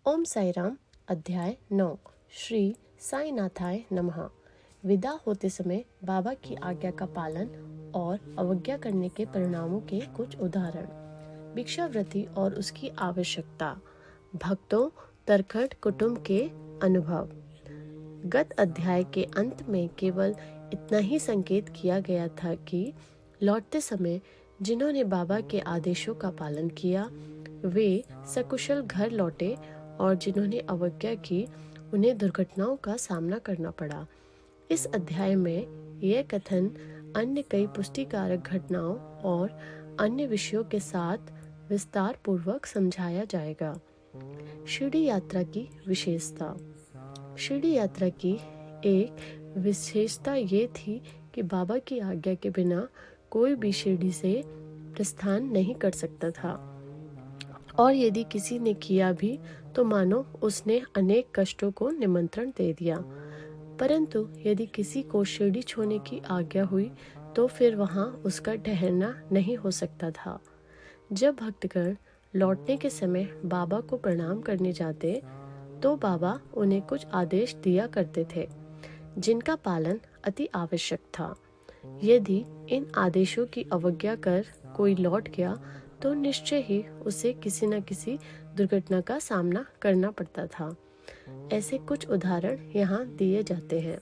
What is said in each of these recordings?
ओम साई राम। अध्याय 9। श्री साईनाथाय नमः। विदा होते समय बाबा की आज्ञा का पालन और अवज्ञा करने के परिणामों के कुछ उदाहरण। भिक्षावृत्ति और उसकी आवश्यकता। भक्तों तरखट कुटुंब के अनुभव। गत अध्याय के अंत में केवल इतना ही संकेत किया गया था कि लौटते समय जिन्होंने बाबा के आदेशों का पालन किया वे सकुशल घर लौटे और जिन्होंने अवज्ञा की उन्हें दुर्घटनाओं का सामना करना पड़ा। इस अध्याय में यह कथन अन्य कई पुष्टिकारक घटनाओं और अन्य विषयों के साथ विस्तार पूर्वक समझाया जाएगा। शिरडी यात्रा की विशेषता। शिरडी यात्रा की एक विशेषता ये थी कि बाबा की आज्ञा के बिना कोई भी शिरडी से प्रस्थान नहीं कर सकता था, और यदि किसी ने किया भी तो मानो उसने अनेक कष्टों को निमंत्रण दे दिया। परंतु यदि किसी को शिरडी छोड़ने की आज्ञा हुई तो फिर वहां उसका ठहरना नहीं हो सकता था। जब भक्तगण लौटने के समय बाबा को प्रणाम करने जाते तो बाबा उन्हें कुछ आदेश दिया करते थे जिनका पालन अति आवश्यक था। यदि इन आदेशों की अवज्ञा कर कोई लौट गया तो निश्चय ही उसे किसी न किसी दुर्घटना का सामना करना पड़ता था। ऐसे कुछ उदाहरण यहाँ दिए जाते हैं।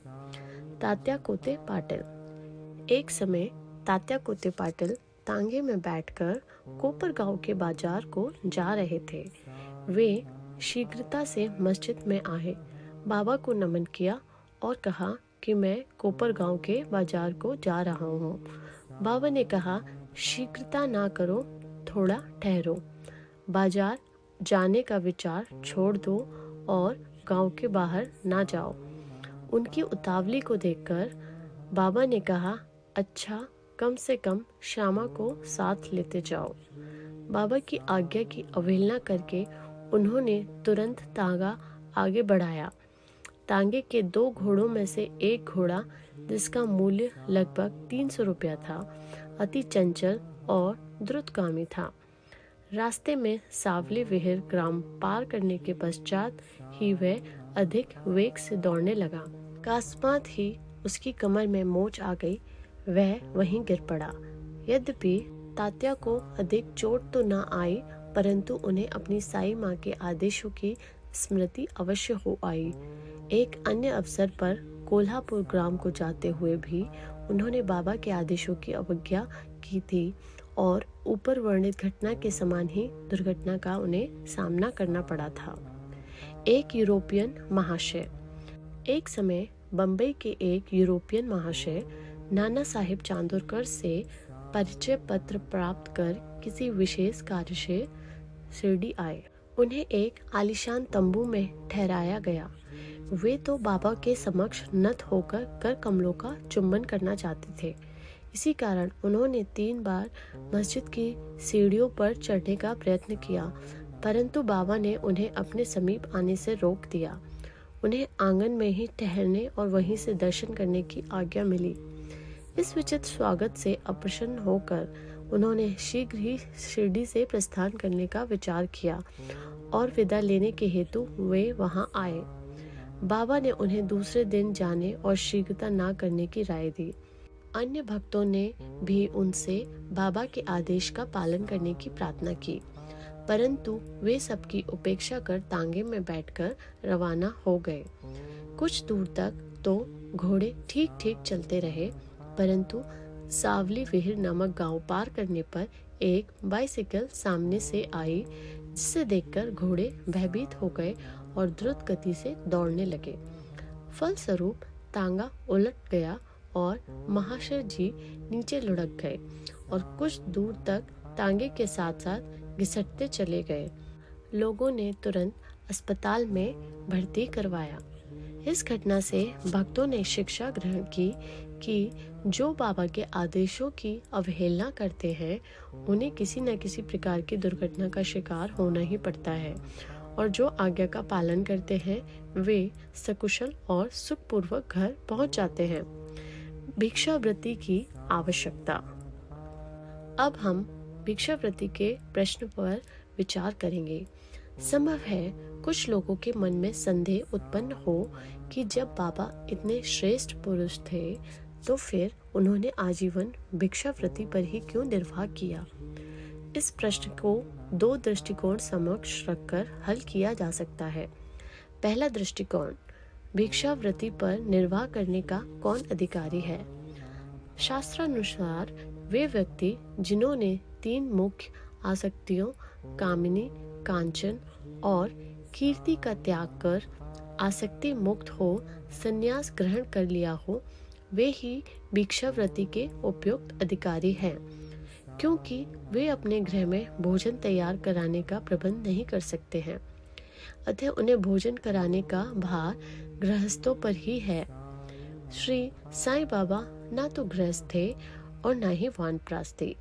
तात्या कोते पाटिल। एक समय तात्या कोते पाटिल तांगे में बैठकर कोपरगांव के बाजार को जा रहे थे। वे शीघ्रता से मस्जिद में आए, बाबा को नमन किया और कहा कि मैं कोपरगांव के बाजार को जा रहा हूँ। बाबा ने कहा, शीघ्रता ना करो, थोड़ा ठहरो। बाजार जाने का विचार छोड़ दो और गांव के बाहर ना जाओ। उनकी उतावली को देखकर बाबा ने कहा, अच्छा कम से कम श्यामा को साथ लेते जाओ। बाबा की आज्ञा की अवहेलना करके उन्होंने तुरंत तांगा आगे बढ़ाया। तांगे के 2 घोड़ों में से एक घोड़ा, जिसका मूल्य लगभग 300 रुपया था, अति चंचल और द्रुतगामी था। रास्ते में सावली विहिर ग्राम पार करने के पश्चात ही वह अधिक वेग से दौड़ने लगा। अकस्मात ही उसकी कमर में मोच आ गई, वह वहीं गिर पड़ा। यद्यपि तात्या को अधिक चोट तो न आई, परंतु उन्हें अपनी साई माँ के आदेशों की स्मृति अवश्य हो आई। एक अन्य अवसर पर कोल्हापुर ग्राम को जाते हुए भी उन्होंने बाबा के आदेशों की अवज्ञा की थी और ऊपर वर्णित घटना के समान ही दुर्घटना का उन्हें सामना करना पड़ा था। एक यूरोपियन महाशय। एक समय बम्बई के एक यूरोपियन महाशय नाना साहिब चांदोरकर से परिचय पत्र प्राप्त कर किसी विशेष कार्य से शिरडी आए। उन्हें एक आलीशान तंबू में ठहराया गया। वे तो बाबा के समक्ष नत होकर कर कमलों का चुंबन करना चाहते थे। इसी कारण उन्होंने 3 बार मस्जिद की सीढ़ियों पर चढ़ने का प्रयत्न किया, परंतु बाबा ने उन्हें अपने समीप आने से रोक दिया। उन्हें आंगन में ही ठहरने और वहीं से दर्शन करने की आज्ञा मिली। इस विचित्र स्वागत से अप्रसन्न होकर उन्होंने शीघ्र ही शिरडी से प्रस्थान करने का विचार किया और विदा लेने के हेतु वे वहां आए। बाबा ने उन्हें दूसरे दिन जाने और शीघ्रता ना करने की राय दी। अन्य भक्तों ने भी उनसे बाबा के आदेश का पालन करने की प्रार्थना की, परंतु वे सबकी उपेक्षा कर तांगे में बैठकर रवाना हो गए। कुछ दूर तक तो घोड़े ठीक ठीक चलते रहे, परंतु सावली विहिर नामक गांव पार करने पर एक बाइसिकल सामने से आई, जिसे देखकर घोड़े भयभीत हो गए और द्रुत गति से दौड़ने लगे। फलस्वरूप तांगा उलट गया और महाशय जी नीचे लुढ़क गए और कुछ दूर तक तांगे के साथ साथ घिसटते चले गए। लोगों ने तुरंत अस्पताल में भर्ती करवाया। इस घटना से भक्तों ने शिक्षा ग्रहण की कि जो बाबा के आदेशों की अवहेलना करते हैं उन्हें किसी न किसी प्रकार की दुर्घटना का शिकार होना ही पड़ता है, और जो आज्ञा का पालन करते हैं वे सकुशल और सुखपूर्वक घर पहुंच जाते हैं। भिक्षावृत्ति की आवश्यकता। अब हम भिक्षावृत्ति के प्रश्न पर विचार करेंगे। संभव है कुछ लोगों के मन में संदेह उत्पन्न हो कि जब बाबा इतने श्रेष्ठ पुरुष थे तो फिर उन्होंने आजीवन भिक्षावृत्ति पर ही क्यों निर्वाह किया। इस प्रश्न को दो दृष्टिकोण समक्ष रखकर हल किया जा सकता है। पहला दृष्टिकोण, भिक्षावृत्ति पर निर्वाह करने का कौन अधिकारी है। शास्त्रानुसार वे व्यक्ति जिन्होंने 3 मुख्य आसक्तियों कामिनी, कांचन और कीर्ति का त्याग कर आसक्ति मुक्त हो संन्यास ग्रहण कर लिया हो, वे ही भिक्षावृत्ति के उपयुक्त अधिकारी हैं, क्योंकि वे अपने गृह में भोजन तैयार कराने का प्रबंध नहीं कर सकते हैं। अतः उन्हें भोजन कराने का भार गृहस्थों पर ही है। श्री साईं बाबा ना तो गृहस्थ थे और ना ही वानप्रस्थ थे।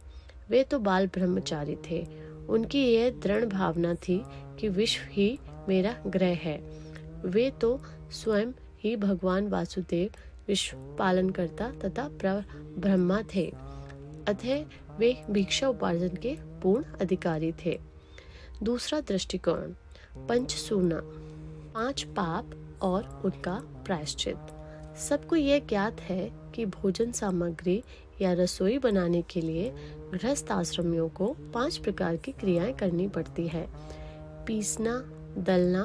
वे तो बाल ब्रह्मचारी थे। उनकी यह दृढ़ भावना थी कि विश्व ही मेरा गृह है। वे तो स्वयं ही भगवान वासुदेव विश्व पालन करता तथा ब्रह्मा थे। अतः वे भिक्षा उपार्जन के पूर्ण अधिकारी थे। दूसरा दृष्टिकोण, पंचसूना, 5 पाप और उनका प्रायश्चित। सबको यह ज्ञात है कि भोजन सामग्री या रसोई बनाने के लिए गृहस्थ आश्रमियों को 5 प्रकार की क्रियाएं करनी पड़ती है। पीसना, दलना,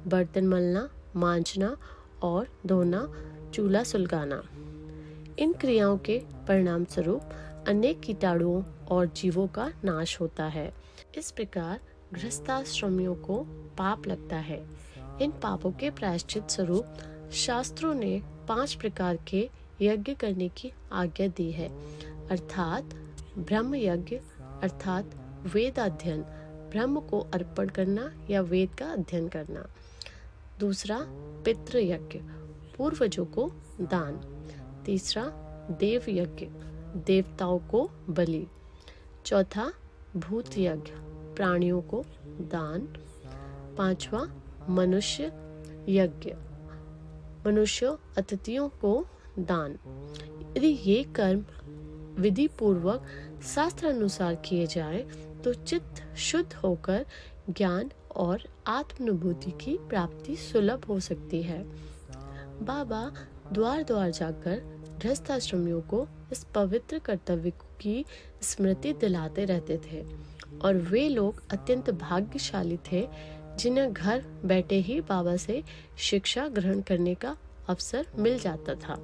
बर्तन मलना, मांजना और धोना, चूल्हा सुलगाना। इन क्रियाओं के परिणाम स्वरूप अनेक कीटाणुओं और जीवों का नाश होता है। इस प्रकार गृहस्थाश्रमियों को पाप लगता है। इन पापों के प्रायश्चित स्वरूप शास्त्रों ने 5 प्रकार के यज्ञ करने की आज्ञा दी है, अर्थात ब्रह्म यज्ञ अर्थात वेद अध्ययन, ब्रह्म को अर्पण करना या वेद का अध्ययन करना। दूसरा, पितृ यज्ञ, पूर्वजों को दान। तीसरा, देव यज्ञ, देवताओं को बलि। चौथा, भूत यज्ञ, प्राणियों को दान। 5वां, मनुष्य यज्ञ, मनुष्यों अतिथियों को दान। यदि ये कर्म विधि पूर्वक शास्त्र अनुसार किए जाए तो चित्त शुद्ध होकर ज्ञान और आत्मानुभूति की प्राप्ति सुलभ हो सकती है। बाबा द्वार द्वार जाकर गृहस्थाश्रमियों को इस पवित्र कर्तव्य की स्मृति दिलाते रहते थे और वे लोग अत्यंत भाग्यशाली थे जिन्हें घर बैठे ही बाबा से शिक्षा ग्रहण करने का अवसर मिल जाता था।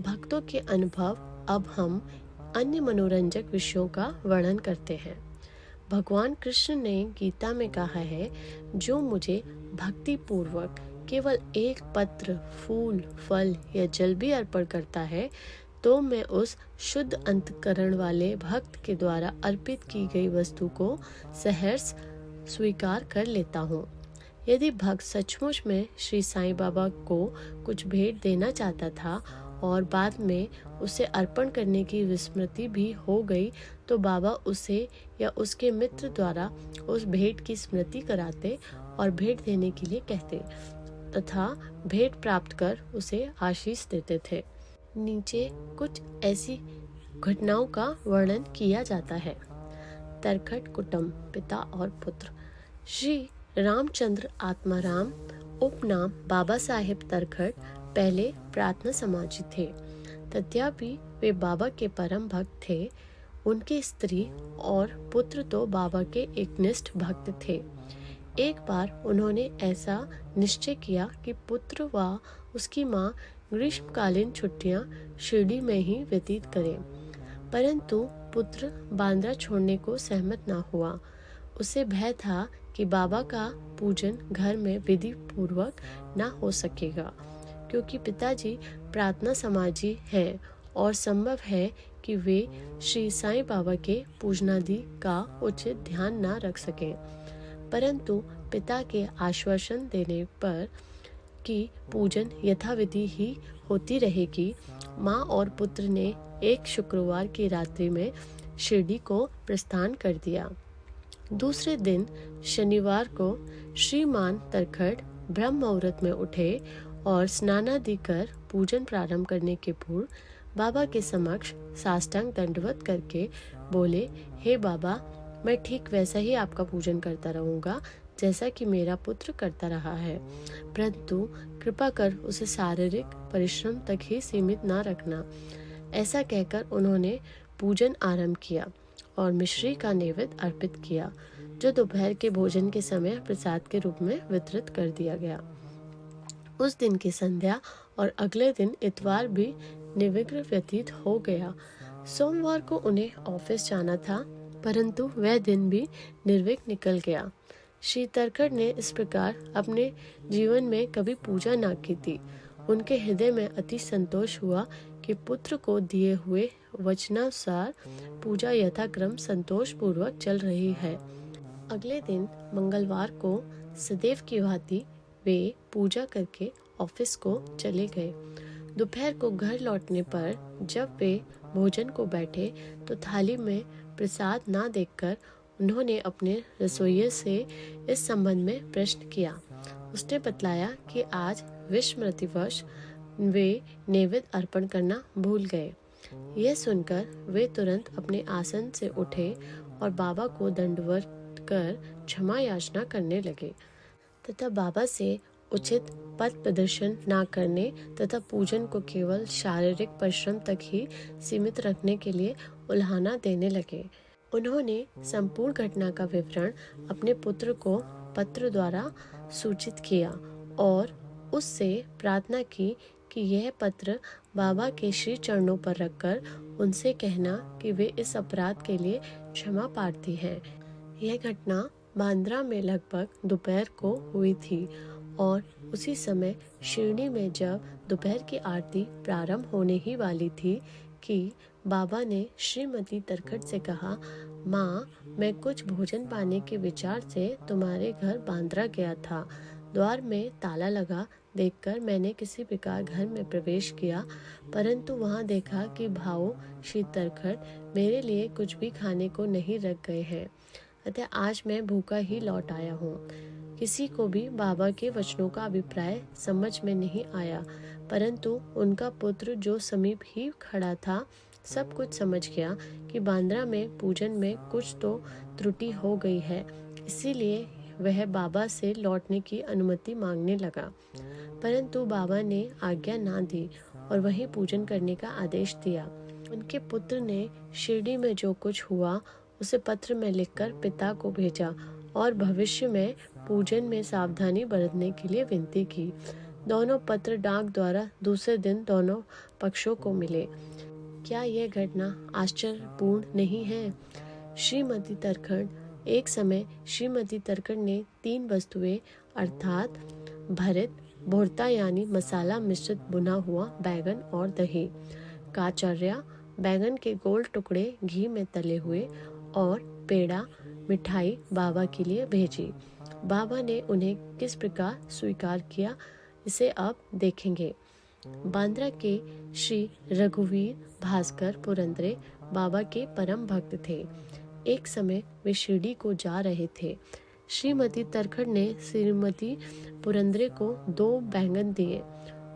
भक्तों के अनुभव अब हम अन्य मनोरंजक विषयों का वर्णन करते हैं। भगवान कृष्ण ने गीता में कहा है, जो मुझे भक्ति पूर्वक केवल एक पत्र, फूल, फल या जल भी अर्पण करता है तो मैं उस शुद्ध अंतकरण वाले भक्त के द्वारा अर्पित की गई वस्तु को सहर्ष स्वीकार कर लेता हूँ। यदि भक्त सचमुच में श्री साईं बाबा को कुछ भेंट देना चाहता था और बाद में उसे अर्पण करने की विस्मृति भी हो गई तो बाबा उसे या उसके मित्र द्वारा उस भेंट की स्मृति कराते और भेंट देने के लिए कहते तथा भेंट प्राप्त कर उसे आशीष देते थे। नीचे कुछ ऐसी घटनाओं का वर्णन किया जाता है। तरखट कुटुंब, पिता और पुत्र। श्री रामचंद्र आत्माराम उपनाम बाबा साहेब तरखट पहले प्रार्थना समाजी थे, तथापि वे बाबा के परम भक्त थे। उनकी स्त्री और पुत्र तो बाबा के एकनिष्ठ भक्त थे। एक बार उन्होंने ऐसा निश्चय किया कि पुत्र व उसकी माँ ग्रीष्मकालीन छुट्टियां शिरडी में ही व्यतीत करें, परंतु पुत्र बांद्रा छोड़ने को सहमत न हुआ। उसे भय था कि बाबा का पूजन घर में विधि पूर्वक न हो सकेगा, क्योंकि पिताजी प्रार्थना समाजी हैं और संभव है कि वे श्री साईं बाबा के पूजनादि का उचित ध्यान न रख सकें। परंतु पिता के आश्वासन देने पर कि पूजन यथाविधि ही होती रहेगी, माँ और पुत्र ने एक शुक्रवार की रात्रि में शिरडी को प्रस्थान कर दिया। दूसरे दिन शनिवार को श्रीमान तरखट ब्रह्म मुहूर्त में उठे और स्नानादि कर पूजन प्रारंभ करने के पूर्व बाबा के समक्ष साष्टांग दंडवत करके बोले, हे बाबा, मैं ठीक वैसा ही आपका पूजन करता रहूंगा जैसा कि मेरा पुत्र करता रहा है, परंतु कृपा कर उसे शारीरिक परिश्रम तक ही सीमित न रखना। ऐसा कहकर उन्होंने पूजन आरंभ किया और मिश्री का नैवेद्य अर्पित किया, जो दोपहर के भोजन के समय प्रसाद के रूप में वितरित कर दिया गया। उस दिन की संध्या और अगले दिन इतवार भी निर्विघ्न व्यतीत हो गया। सोमवार को उन्हें ऑफिस जाना था, परंतु वह दिन भी निर्विघ्न निकल गया। श्री तरखड़ ने इस प्रकार अपने जीवन में कभी पूजा न की थी। उनके हृदय में अति संतोष हुआ कि पुत्र को दिए हुए वचनानुसार पूजा यथाक्रम संतोष पूर्वक चल रही है। अगले दिन मंगलवार को सदैव की भांति वे पूजा करके ऑफिस को चले गए। दोपहर को घर लौटने पर जब वे भोजन को बैठे तो थाली में प्रसाद ना देखकर उन्होंने अपने रसोइये से इस संबंध में प्रश्न किया। उसने बतलाया कि आज विस्मृतिवश वे नैवेद्य अर्पण करना भूल गए। यह सुनकर वे तुरंत अपने आसन से उठे और बाबा को दंडवत कर क्षमा याचना करने लगे तथा बाबा से उचित पथ प्रदर्शन न करने तथा पूजन को केवल शारीरिक परिश्रम तक ही सीमित रखने के लिए उल्हाना देने लगे। उन्होंने संपूर्ण घटना का विवरण अपने पुत्र को पत्र द्वारा सूचित किया और उससे प्रार्थना की कि यह पत्र बाबा के श्री चरणों पर रखकर उनसे कहना कि वे इस अपराध के लिए क्षमा प्रार्थी हैं। यह घटना बांद्रा में लगभग दोपहर को हुई थी और उसी समय शिरडी में जब दोपहर की आरती प्रारंभ होने ही वाली थी कि बाबा ने श्रीमती तरखड़ से कहा, माँ, मैं कुछ भोजन पाने के विचार से तुम्हारे घर बांद्रा गया था। द्वार में ताला लगा देखकर मैंने किसी प्रकार घर में प्रवेश किया, परंतु वहाँ देखा कि भाऊ श्री तरखड़ मेरे लिए कुछ भी खाने को नहीं रख गए हैं, अतः आज मैं भूखा ही लौट आया हूँ। किसी को भी बाबा के वचनों का अभिप्राय समझ में नहीं आया, परंतु उनका पुत्र जो समीप ही खड़ा था सब कुछ समझ गया कि बांद्रा में पूजन में कुछ तो त्रुटि हो गई है, इसीलिए वह बाबा से लौटने की अनुमति मांगने लगा। परंतु बाबा ने आज्ञा ना दी और वहीं पूजन करने का आदेश दिया। उनके पुत्र ने शिरडी में जो कुछ हुआ उसे पत्र में लिखकर पिता को भेजा और भविष्य में पूजन में सावधानी बरतने के लिए विनती की। दोनों पत्र डाक द्वारा दूसरे दिन दोनों पक्षों को मिले। क्या यह घटना आश्चर्यपूर्ण नहीं है? श्रीमती तरखड़ एक समय श्रीमती तरखड़ ने 3 वस्तुएं अर्थात भरित भुर्ता यानी मसाला मिश्रित बुना हुआ बैंगन और दही, काचर्या बैंगन के गोल टुकड़े घी में तले हुए और पेड़ा मिठाई बाबा के लिए भेजी। बाबा ने उन्हें किस प्रकार स्वीकार किया इसे अब देखेंगे। बांद्रा के श्री रघुवीर भास्कर पुरंदरे बाबा के परम भक्त थे। एक समय वे शिरडी को जा रहे थे। श्रीमती तरखड़ ने श्रीमती पुरंदरे को 2 बैंगन दिए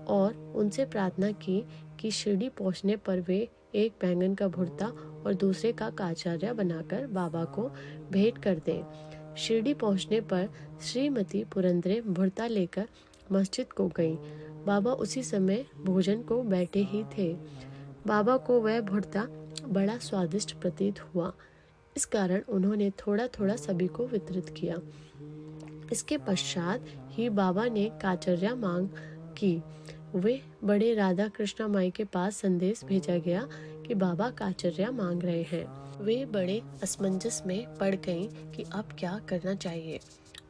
और उनसे प्रार्थना की कि शिरडी पहुंचने पर वे एक बैंगन का भुर्ता और दूसरे का काचर्या बनाकर बाबा को भेंट कर दें। शिरडी पहुंचने पर श्रीमती पुरंदरे भुर्ता लेकर मस्जिद को गईं। बाबा उसी समय भोजन को बैठे ही थे। बाबा को वह भुर्ता बड़ा स्वादिष्ट प्रतीत हुआ, इस कारण उन्होंने थोड़ा थोड़ा सभी को वितरित किया। इसके पश्चात ही बाबा ने काचर्या मांग की। वे बड़े राधा कृष्णा माई के पास संदेश भेजा गया कि बाबा काचर्या मांग रहे हैं। वे बड़े असमंजस में पड़ गईं कि अब क्या करना चाहिए।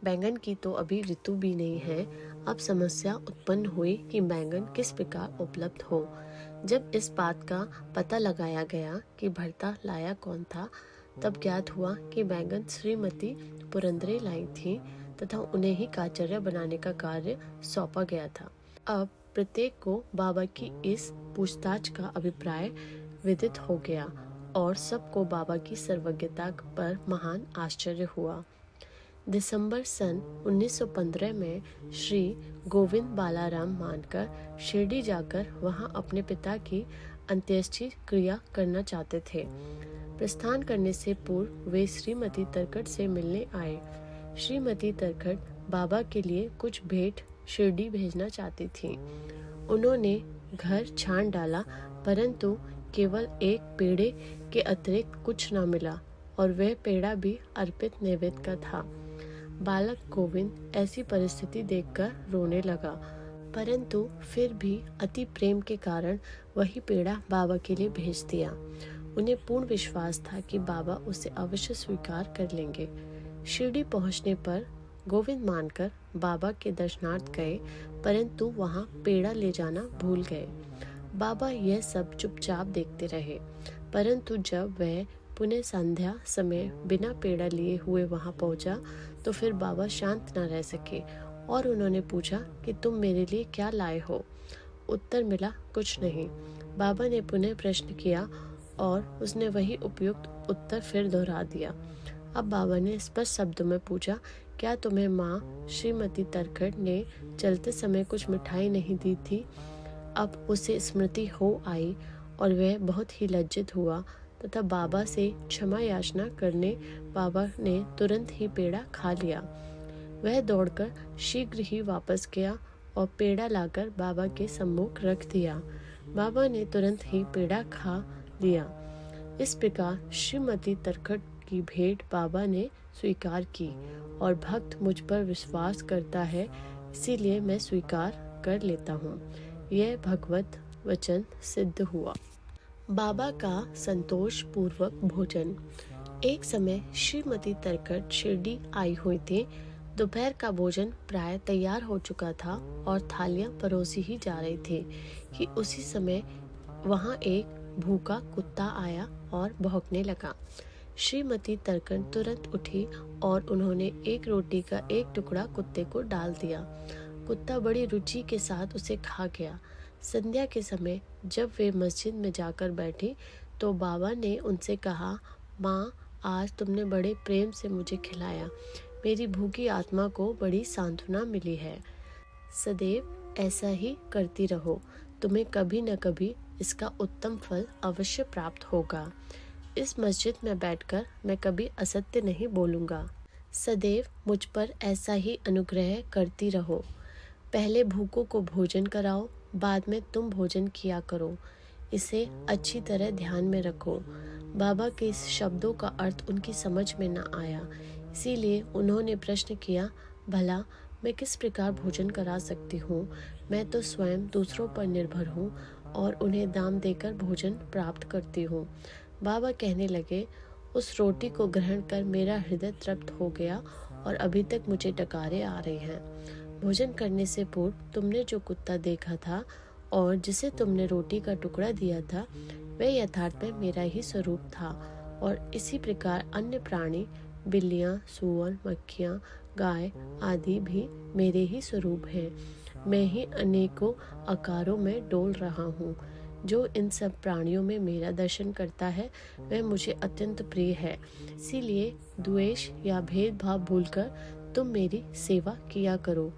बैंगन की तो अभी ऋतु भी नहीं है। अब समस्या उत्पन्न हुई कि बैंगन किस प्रकार उपलब्ध हो। जब इस बात का पता लगाया गया कि भरता लाया कौन था, तब ज्ञात हुआ कि बैंगन श्रीमती पुरंदरे लाई थी तथा उन्हें ही काचर्या बनाने का कार्य सौंपा गया था। अब प्रत्येक को बाबा की इस पूछताछ का अभिप्राय विदित हो गया और सबको बाबा की सर्वज्ञता पर महान आश्चर्य हुआ। दिसंबर सन 1915 में श्री गोविंद बालाराम मानकर शिरडी जाकर वहां अपने पिता की अंत्येष्टि क्रिया करना चाहते थे। प्रस्थान करने से पूर्व वे श्रीमती तरखड़ से मिलने आए। श्रीमती तरखट बाबा के लिए कुछ भेंट शिरडी भेजना चाहती थी। उन्होंने घर छान डाला, परंतु केवल एक पेड़े के अतिरिक्त कुछ न मिला और वह पेड़ा भी अर्पित नैवेद्य का था। बालक गोविंद ऐसी परिस्थिति देखकर रोने लगा, परंतु फिर भी अति प्रेम के कारण वही पेड़ा बाबा के लिए भेज दिया। उन्हें पूर्ण विश्वास था कि बाबा उसे अवश्य स्वीकार कर लेंगे। शिरडी पहुंचने पर गोविंद मानकर बाबा के दर्शनार्थ गए, परंतु वहां पेड़ा ले जाना भूल गए। बाबा यह सब चुपचाप देखते रहे, परंतु जब वह पुनः संध्या समय बिना पेड़ा लिए हुए वहां पहुंचा तो फिर बाबा शांत न रह सके और उन्होंने पूछा कि तुम मेरे लिए क्या लाए हो। उत्तर मिला, कुछ नहीं। बाबा ने पुनः प्रश्न किया और उसने वही उपयुक्त उत्तर फिर दोहरा दिया। अब बाबा ने स्पष्ट शब्दों में पूछा, क्या तुम्हें माँ श्रीमती तरखट ने चलते समय कुछ मिठाई नहीं दी थी? अब उसे स्मृति हो आई और वह बहुत ही लज्जित हुआ तथा बाबा से क्षमा याचना करने बाबा ने तुरंत ही पेड़ा खा लिया। वह दौड़कर शीघ्र ही वापस गया और पेड़ा लाकर बाबा के सम्मुख रख दिया। बाबा ने तुरंत ही पेड़ा खा लिया। इस प्रकार श्रीमती तरखट की भेंट बाबा ने स्वीकार की और भक्त मुझ पर विश्वास करता है, इसीलिए मैं स्वीकार कर लेता हूँ। यह भगवत वचन सिद्ध हुआ। बाबा का संतोष पूर्वक भोजन। एक समय श्रीमती तरखट शिरडी आई हुई थी। दोपहर का भोजन प्राय तैयार हो चुका था और थालियां परोसी ही जा रही थी कि उसी समय वहां एक भूखा कुत्ता आया और भौंकने लगा। श्रीमती तरखट तुरंत उठी और उन्होंने एक रोटी का एक टुकड़ा कुत्ते को डाल दिया। कुत्ता बड़ी रुचि के साथ उसे खा गया। संध्या के समय जब वे मस्जिद में जाकर बैठी तो बाबा ने उनसे कहा, माँ, आज तुमने बड़े प्रेम से मुझे खिलाया। मेरी भूखी आत्मा को बड़ी सांत्वना मिली है। सदैव ऐसा ही करती रहो, तुम्हें कभी न कभी इसका उत्तम फल अवश्य प्राप्त होगा। इस मस्जिद में बैठकर मैं कभी असत्य नहीं बोलूँगा। सदैव मुझ पर ऐसा ही अनुग्रह करती रहो। पहले भूखों को भोजन कराओ, बाद में तुम भोजन किया करो। इसे अच्छी तरह ध्यान में रखो। बाबा के इस शब्दों का अर्थ उनकी समझ में न आया, इसीलिए उन्होंने प्रश्न किया, भला मैं किस प्रकार भोजन करा सकती हूँ? मैं तो स्वयं दूसरों पर निर्भर हूँ और उन्हें दाम देकर भोजन प्राप्त करती हूँ। बाबा कहने लगे, उस रोटी को ग्रहण कर मेरा हृदय तृप्त हो गया और अभी तक मुझे डकारें आ रही हैं। भोजन करने से पूर्व तुमने जो कुत्ता देखा था और जिसे तुमने रोटी का टुकड़ा दिया था, वह यथार्थ में मेरा ही स्वरूप था और इसी प्रकार अन्य प्राणी, बिल्लियाँ, सूअर, मक्खियाँ, गाय आदि भी मेरे ही स्वरूप हैं। मैं ही अनेकों आकारों में डोल रहा हूँ। जो इन सब प्राणियों में मेरा दर्शन करता है वह मुझे अत्यंत प्रिय है। इसीलिए द्वेष या भेदभाव भूलकर तुम मेरी सेवा किया करो।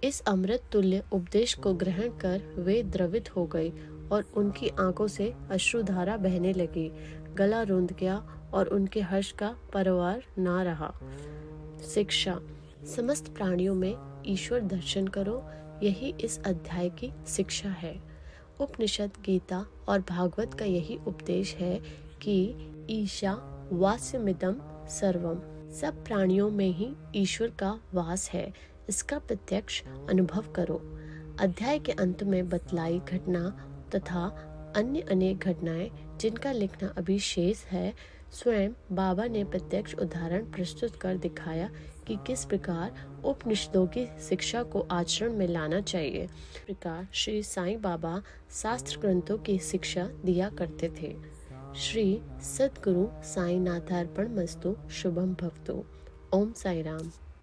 इस अमृत तुल्य उपदेश को ग्रहण कर वे द्रवित हो गई और उनकी आंखों से अश्रुधारा बहने लगी। गला रुंध गया और उनके हर्ष का परवार ना रहा। शिक्षा। समस्त प्राणियों में ईश्वर दर्शन करो, यही इस अध्याय की शिक्षा है। उपनिषद, गीता और भागवत का यही उपदेश है कि ईशा वास्यमिदं सर्वम। सब प्राणियों में ही ईश्वर का वास है, इसका प्रत्यक्ष अनुभव करो। अध्याय के अंत में बतलाई घटना तथा अन्य अनेक घटनाएं जिनका लिखना अभी शेष है, स्वयं बाबा ने प्रत्यक्ष उदाहरण प्रस्तुत कर दिखाया कि किस प्रकार उपनिषदों की शिक्षा को आचरण में लाना चाहिए। इस प्रकार श्री साईं बाबा शास्त्र ग्रंथों की शिक्षा दिया करते थे। श्री सद्गुरु साईनाथार्पणमस्तु। शुभम भवतु। ओम साई राम।